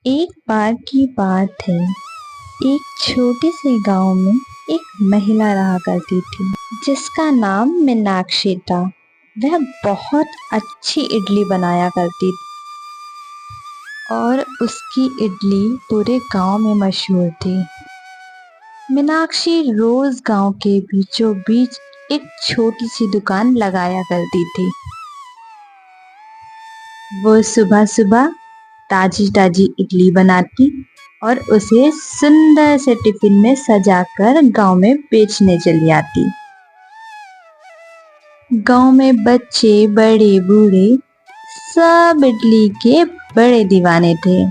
एक बार की बात है। एक छोटे से गांव में एक महिला रहा करती थी जिसका नाम मीनाक्षी था। वह बहुत अच्छी इडली बनाया करती थी और उसकी इडली पूरे गांव में मशहूर थी। मीनाक्षी रोज गांव के बीचों बीच एक छोटी सी दुकान लगाया करती थी। वो सुबह सुबह ताजी ताजी इडली बनाती और उसे सुंदर से टिफिन में सजाकर गांव में बेचने चली आती। गांव में बच्चे बड़े बूढ़े सब इडली के बड़े दीवाने थे।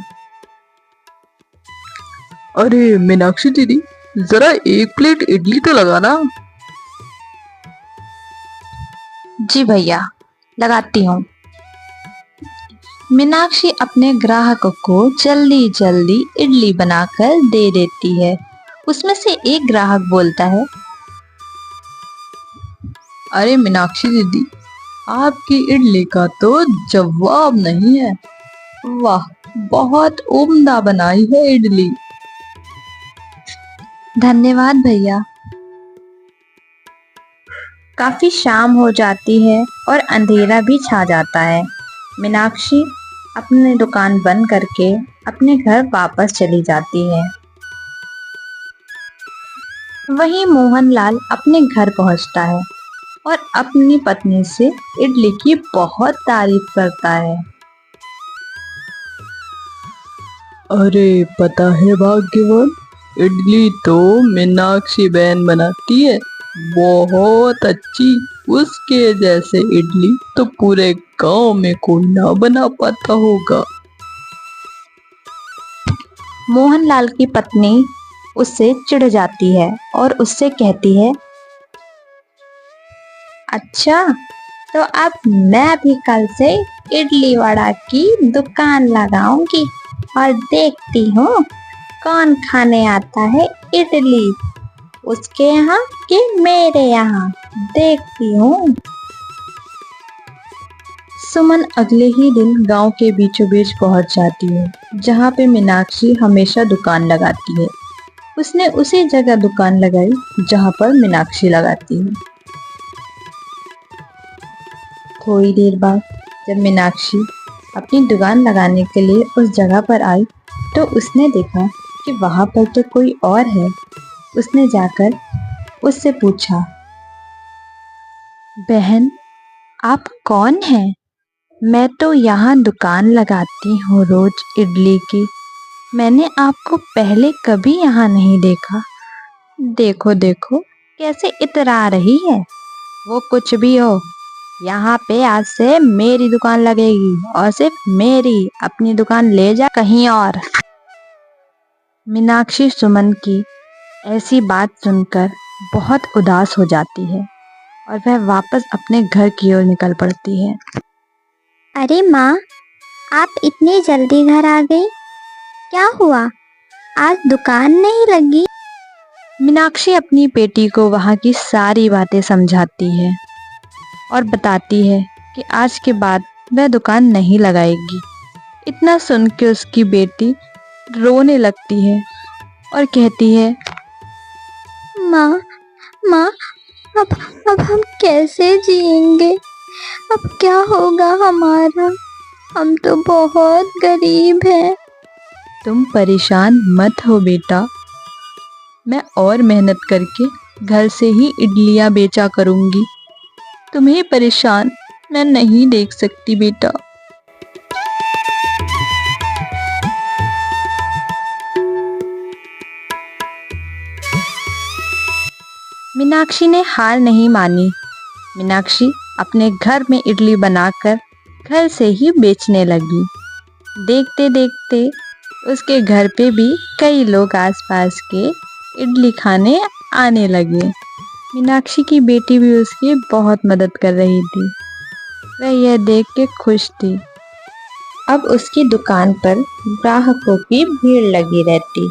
अरे मीनाक्षी दीदी, जरा एक प्लेट इडली तो लगाना। जी भैया, लगाती हूँ। मीनाक्षी अपने ग्राहकों को जल्दी जल्दी इडली बनाकर दे देती है। उसमें से एक ग्राहक बोलता है, अरे मीनाक्षी दीदी, आपकी इडली का तो जवाब नहीं है। वाह, बहुत उम्दा बनाई है इडली। धन्यवाद भैया। काफी शाम हो जाती है और अंधेरा भी छा जाता है। मीनाक्षी अपनी दुकान बंद करके अपने घर वापस चली जाती है। वहीं मोहनलाल अपने घर पहुंचता है और अपनी पत्नी से इडली की बहुत तारीफ करता है। अरे पता है भाग्यवान, इडली तो मीनाक्षी बहन बनाती है, बहुत अच्छी। उसके जैसे इडली तो पूरे गांव में कोई ना बना पाता होगा। मोहनलाल की पत्नी उससे चिढ़ जाती है और उससे कहती है, अच्छा, तो अब मैं भी कल से इडली वड़ा की दुकान लगाऊंगी और देखती हूँ कौन खाने आता है इडली, उसके यहाँ कि मेरे यहाँ, देखती हूँ। सुमन अगले ही दिन गांव के बीचों बीच पहुंच जाती है जहाँ पे मीनाक्षी हमेशा दुकान लगाती है। उसने उसी जगह दुकान लगाई जहाँ पर मीनाक्षी लगाती है। थोड़ी देर बाद जब मीनाक्षी अपनी दुकान लगाने के लिए उस जगह पर आई तो उसने देखा कि वहां पर तो कोई और है। उसने जाकर उससे पूछा, बहन, आप कौन हैं? मैं तो यहाँ दुकान लगाती हूँ रोज इडली की। मैंने आपको पहले कभी यहाँ नहीं देखा। देखो देखो कैसे इतरा रही है। वो कुछ भी हो, यहाँ पे आज से मेरी दुकान लगेगी और सिर्फ मेरी। अपनी दुकान ले जा कहीं और। मीनाक्षी सुमन की ऐसी बात सुनकर बहुत उदास हो जाती है और वह वापस अपने घर की ओर निकल पड़ती है। अरे माँ, आप इतनी जल्दी घर आ गई? क्या हुआ? आज दुकान नहीं लगी? मीनाक्षी अपनी बेटी को वहाँ की सारी बातें समझाती है और बताती है कि आज के बाद वह दुकान नहीं लगाएगी। इतना सुन के उसकी बेटी रोने लगती है और कहती है, माँ, माँ, अब अब हम कैसे जिएंगे? अब क्या होगा हमारा? हम तो बहुत गरीब हैं। तुम परेशान मत हो बेटा, मैं और मेहनत करके घर से ही इडलियां बेचा करूंगी। तुम्हें परेशान मैं नहीं देख सकती बेटा। मीनाक्षी ने हार नहीं मानी। मीनाक्षी अपने घर में इडली बनाकर घर से ही बेचने लगी। देखते देखते उसके घर पे भी कई लोग आसपास के इडली खाने आने लगे। मीनाक्षी की बेटी भी उसकी बहुत मदद कर रही थी। वह यह देख के खुश थी। अब उसकी दुकान पर ग्राहकों की भीड़ लगी रहती।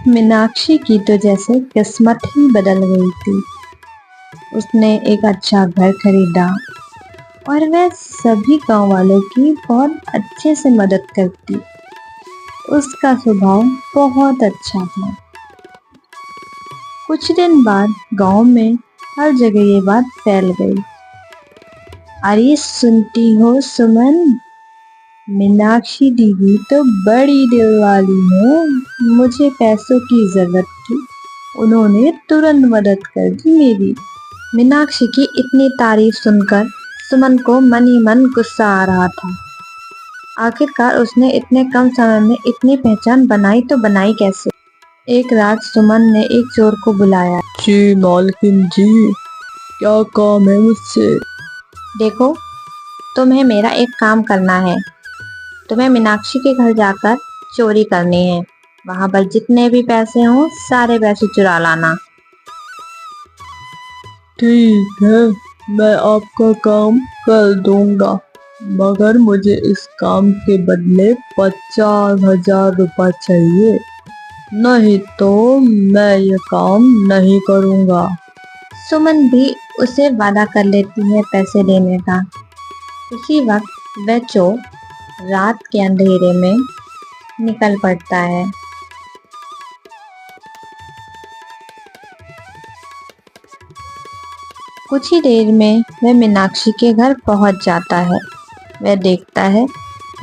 मीनाक्षी की तो जैसे किस्मत ही बदल गई थी। उसने एक अच्छा घर खरीदा और वह सभी गांव वालों की बहुत अच्छे से मदद करती। उसका स्वभाव बहुत अच्छा था। कुछ दिन बाद गांव में हर जगह ये बात फैल गई। अरे सुनती हो सुमन, मीनाक्षी दीदी तो बड़ी दिल वाली है। मुझे पैसों की जरूरत थी, उन्होंने तुरंत मदद कर दी मेरी। मीनाक्षी की इतनी तारीफ सुनकर सुमन को मन ही मन गुस्सा आ रहा था। आखिरकार उसने इतने कम समय में इतनी पहचान बनाई तो बनाई कैसे। एक रात सुमन ने एक चोर को बुलाया। जी मालकिन जी, क्या काम है मुझसे? देखो, तुम्हें मेरा एक काम करना है। तुम्हें मीनाक्षी के घर जाकर चोरी करनी है। वहां पर जितने भी पैसे हों सारे पैसे चुरा लाना। ठीक है, मैं आपका काम कर दूंगा, मगर मुझे इस काम के बदले 50,000 रुपये चाहिए, नहीं तो मैं ये काम नहीं करूंगा। सुमन भी उसे वादा कर लेती है पैसे देने का। उसी वक्त वह चोर रात के अंधेरे में निकल पड़ता है। कुछ ही देर में वह मीनाक्षी के घर पहुंच जाता है। वह देखता है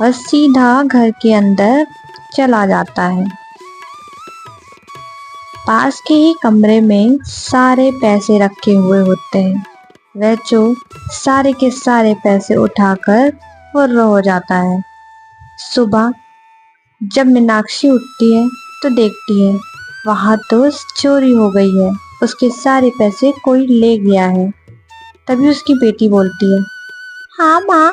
और सीधा घर के अंदर चला जाता है। पास के ही कमरे में सारे पैसे रखे हुए होते हैं। वह चोर सारे के सारे पैसे उठाकर फुर्र हो जाता है। सुबह जब मीनाक्षी उठती है तो देखती है वहां तो चोरी हो गई है। उसके सारे पैसे कोई ले गया है। तभी उसकी बेटी बोलती है, हाँ माँ,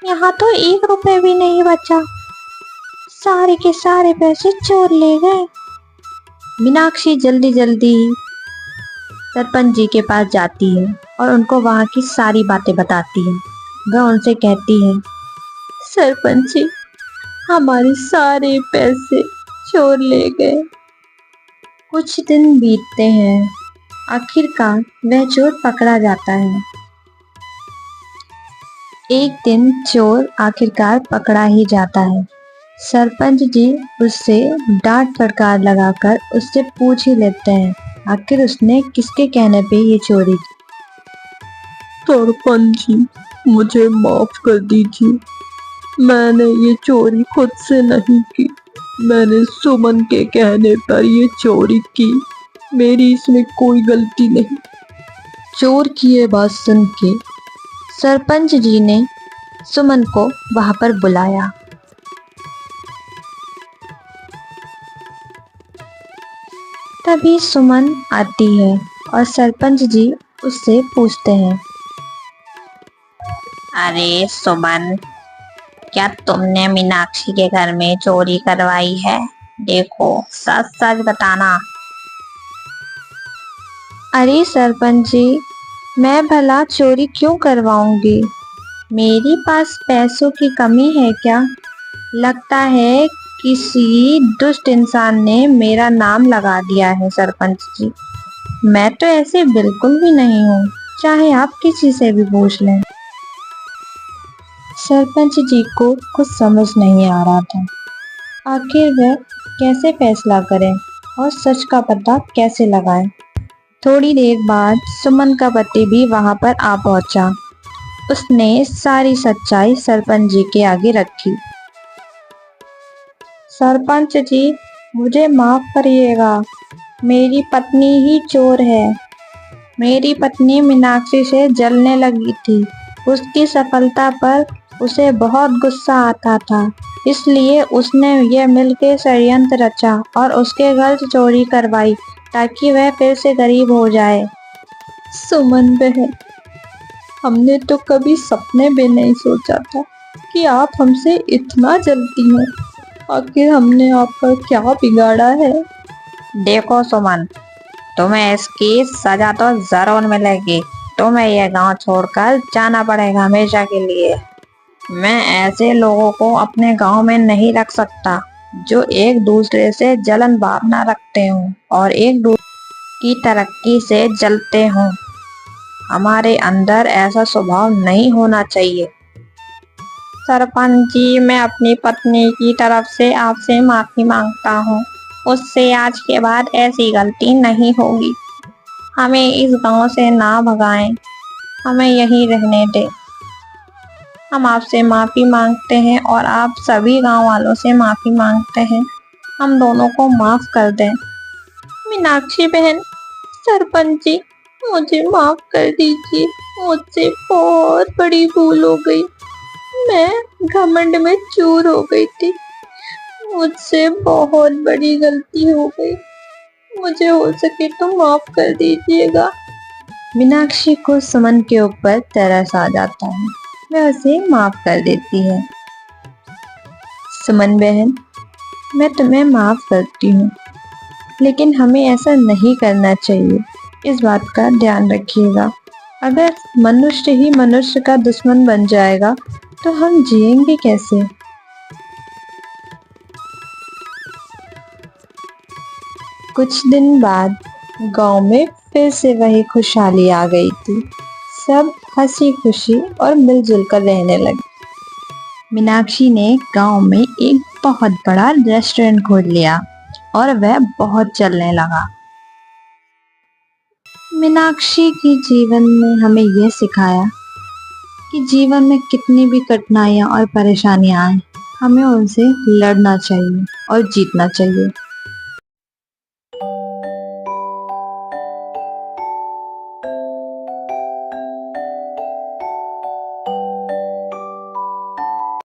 यहाँ तो 1 रुपए भी नहीं बचा, सारे के सारे पैसे चोर ले गए। मीनाक्षी जल्दी जल्दी सरपंच जी के पास जाती है और उनको वहां की सारी बातें बताती है। वह उनसे कहती है, सरपंच जी, हमारे सारे पैसे चोर ले गए। कुछ दिन बीतते हैं। आखिरकार वह चोर पकड़ा जाता है। एक दिन चोर आखिरकार पकड़ा ही जाता है। सरपंच जी उससे डांट फटकार लगाकर उससे पूछ ही लेते हैं आखिर उसने किसके कहने पे ये चोरी की। सरपंच जी, मुझे माफ कर दीजिए, मैंने ये चोरी खुद से नहीं की, मैंने सुमन के कहने पर ये चोरी की, मेरी इसमें कोई गलती नहीं। चोर की ये बात सुन के सरपंच जी ने सुमन को वहां पर बुलाया। तभी सुमन आती है और सरपंच जी उससे पूछते हैं, अरे सुमन, क्या तुमने मीनाक्षी के घर में चोरी करवाई है? देखो, सच सच बताना। अरे सरपंच जी, मैं भला चोरी क्यों करवाऊंगी? मेरे पास पैसों की कमी है क्या? लगता है किसी दुष्ट इंसान ने मेरा नाम लगा दिया है सरपंच जी। मैं तो ऐसे बिल्कुल भी नहीं हूँ, चाहे आप किसी से भी पूछ लें। सरपंच जी को कुछ समझ नहीं आ रहा था। आखिर वह कैसे फैसला करें और सच का पता कैसे लगाएं। थोड़ी देर बाद सुमन का पति भी वहां पर आ पहुंचा। उसने सारी सच्चाई सरपंच जी के आगे रखी। सरपंच जी, मुझे माफ करिएगा, मेरी पत्नी ही चोर है। मेरी पत्नी मीनाक्षी से जलने लगी थी। उसकी सफलता पर उसे बहुत गुस्सा आता था, इसलिए उसने ये मिलके षड्यंत्र रचा और उसके घर से चोरी करवाई ताकि वह फिर से गरीब हो जाए। सुमन बहन, हमने तो कभी सपने में नहीं सोचा था कि आप हमसे इतना जलती हैं। आखिर हमने आपका क्या बिगाड़ा है? देखो सुमन, तुम्हें इसकी सजा तो जरूर मिलेगी। तुम्हें यह गांव छोड़कर जाना पड़ेगा हमेशा के लिए। मैं ऐसे लोगों को अपने गांव में नहीं रख सकता। जो एक दूसरे से जलन भावना रखते हों और एक दूसरे की तरक्की से जलते हों। हमारे अंदर ऐसा स्वभाव नहीं होना चाहिए। सरपंच जी, मैं अपनी पत्नी की तरफ से आपसे माफी मांगता हूँ। उससे आज के बाद ऐसी गलती नहीं होगी। हमें इस गांव से ना भगाएं, हमें यहीं रहने दें। हम आपसे माफी मांगते हैं और आप सभी गांव वालों से माफी मांगते हैं। हम दोनों को माफ कर दें। मीनाक्षी बहन, सरपंच जी, मुझे माफ कर दीजिए। मुझसे बहुत बड़ी भूल हो गई। मैं घमंड में चूर हो गई थी। मुझसे बहुत बड़ी गलती हो गई। मुझे हो सके तो माफ कर दीजिएगा। मीनाक्षी को सुमन के ऊपर तरस आ जाता है। वह उसे माफ कर देती है। सुमन बहन, मैं तुम्हें माफ करती हूँ, लेकिन हमें ऐसा नहीं करना चाहिए। इस बात का ध्यान रखिएगा। अगर मनुष्य ही मनुष्य का दुश्मन बन जाएगा तो हम जिएंगे कैसे? कुछ दिन बाद गांव में फिर से वही खुशहाली आ गई थी। सब हंसी खुशी और मिलजुल कर रहने लगे। मीनाक्षी ने गांव में एक बहुत बड़ा रेस्टोरेंट खोल लिया और वह बहुत चलने लगा। मीनाक्षी की जीवन ने हमें यह सिखाया कि जीवन में कितनी भी कठिनाइयां और परेशानियां आए, हमें उनसे लड़ना चाहिए और जीतना चाहिए।